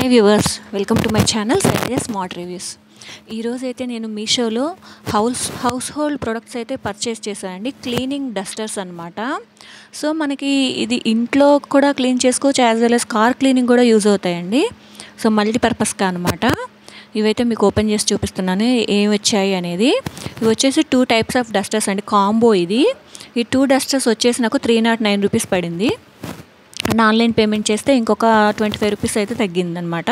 Hi viewers, welcome to my channel Sanjay smart reviews. ఈరోజు అయితే నేను మీషోలో హౌస్ హోల్డ్ ప్రొడక్ట్స్ అయితే పర్చేస్ చేశానండి. క్లీనింగ్ డస్టర్స్ అనమాట. సో మనకి ఇది ఇంట్లో కూడా క్లీన్ చేసుకోవచ్చు, as well as car cleaning కూడా యూజ్ అవుతాయండి. సో మల్టీపర్పస్గా అనమాట. ఇవైతే మీకు ఓపెన్ చేసి చూపిస్తున్నాను ఏమి వచ్చాయి అనేది. ఇవి వచ్చేసి 2 types ఆఫ్ డస్టర్స్ అండి, కాంబో ఇది. ఈ 2 డస్టర్స్ వచ్చేసి నాకు 309 రూపీస్ పడింది. అండ్ ఆన్లైన్ పేమెంట్ చేస్తే ఇంకొక 25 రూపీస్ అయితే తగ్గిందనమాట.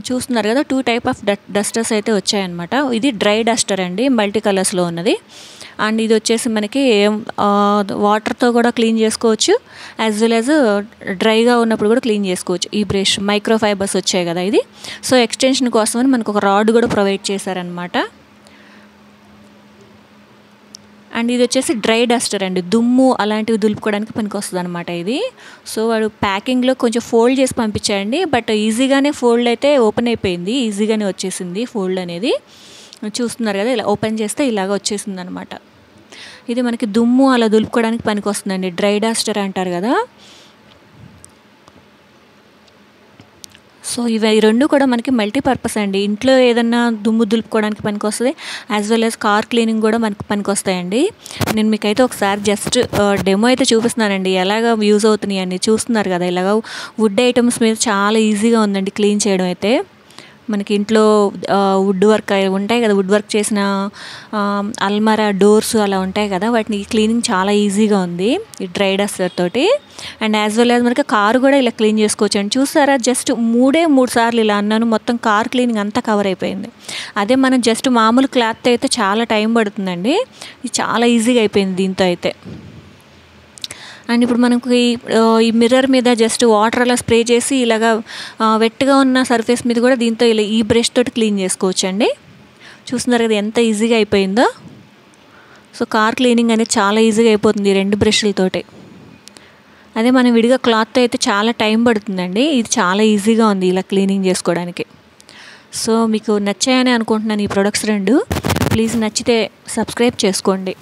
చూస్తున్నారు కదా, 2 types ఆఫ్ డస్టర్స్ అయితే వచ్చాయన్నమాట. ఇది డ్రై డస్టర్ అండి, మల్టీ కలర్స్లో ఉన్నది. అండ్ ఇది వచ్చేసి మనకి వాటర్తో కూడా క్లీన్ చేసుకోవచ్చు, యాజ్ వెల్ యాజ్ డ్రైగా ఉన్నప్పుడు కూడా క్లీన్ చేసుకోవచ్చు. ఈ బ్రష్ మైక్రో ఫైబర్స్ వచ్చాయి కదా ఇది. సో ఎక్స్టెన్షన్ కోసమని మనకు ఒక రాడ్ కూడా ప్రొవైడ్ చేశారనమాట. అండ్ ఇది వచ్చేసి డ్రై డస్టర్ అండి, దుమ్ము అలాంటివి దులుపుకోవడానికి పనికి వస్తుంది అనమాట ఇది. సో వాడు ప్యాకింగ్లో కొంచెం ఫోల్డ్ చేసి పంపించాయండి, బట్ ఈజీగానే ఫోల్డ్ అయితే ఓపెన్ అయిపోయింది, ఈజీగానే వచ్చేసింది ఫోల్డ్ అనేది. చూస్తున్నారు కదా, ఇలా ఓపెన్ చేస్తే ఇలాగ వచ్చేసింది అనమాట. ఇది మనకి దుమ్ము అలా దులుపుకోవడానికి పనికి వస్తుందండి, డ్రై డస్టర్ అంటారు కదా. సో ఇవి రెండు కూడా మనకి మల్టీపర్పస్ అండి. ఇంట్లో ఏదన్నా దుమ్ము దులుపుకోవడానికి పనికి వస్తుంది, as well as car cleaning కూడా మనకి పనికి వస్తాయండి. నేను మీకైతే ఒకసారి జస్ట్ డెమో అయితే చూపిస్తున్నానండి, ఎలాగ యూజ్ అవుతున్నాయి అని. చూస్తున్నారు కదా, ఇలాగ వుడ్ ఐటమ్స్ మీద చాలా ఈజీగా ఉందండి క్లీన్ చేయడం అయితే. మనకి ఇంట్లో వుడ్ వర్క్ ఉంటాయి కదా, వుడ్ వర్క్ చేసిన అల్మారా డోర్స్ అలా ఉంటాయి కదా, వాటిని క్లీనింగ్ చాలా ఈజీగా ఉంది ఈ డ్రై డస్టర్ తోటి. అండ్ యాజ్ వెల్ యాజ్ మనకి కారు కూడా ఇలా క్లీన్ చేసుకోవచ్చు అండి. చూసారా, జస్ట్ 3 సార్లు ఇలా అన్నాను, మొత్తం కార్ క్లీనింగ్ అంతా కవర్ అయిపోయింది. అదే మనం జస్ట్ మామూలు క్లాత్ అయితే చాలా టైం పడుతుందండి, ఇది చాలా ఈజీగా అయిపోయింది దీంతో అయితే. అండ్ ఇప్పుడు మనకు ఈ మిర్రర్ మీద జస్ట్ వాటర్ అలా స్ప్రే చేసి ఇలాగా వెట్గా ఉన్న సర్ఫేస్ మీద కూడా దీంతో ఇలా ఈ బ్రష్ తోటి క్లీన్ చేసుకోవచ్చు అండి. చూస్తున్నారు కదా ఎంత ఈజీగా అయిపోయిందో. సో కార్ క్లీనింగ్ అనేది చాలా ఈజీగా అయిపోతుంది 2 బ్రష్లతోటి. అదే మనం విడిగా క్లాత్తో అయితే చాలా టైం పడుతుందండి, ఇది చాలా ఈజీగా ఉంది ఇలా క్లీనింగ్ చేసుకోవడానికి. సో మీకు నచ్చాయని అనుకుంటున్నాను ఈ ప్రొడక్ట్స్ 2. ప్లీజ్ నచ్చితే సబ్స్క్రైబ్ చేసుకోండి.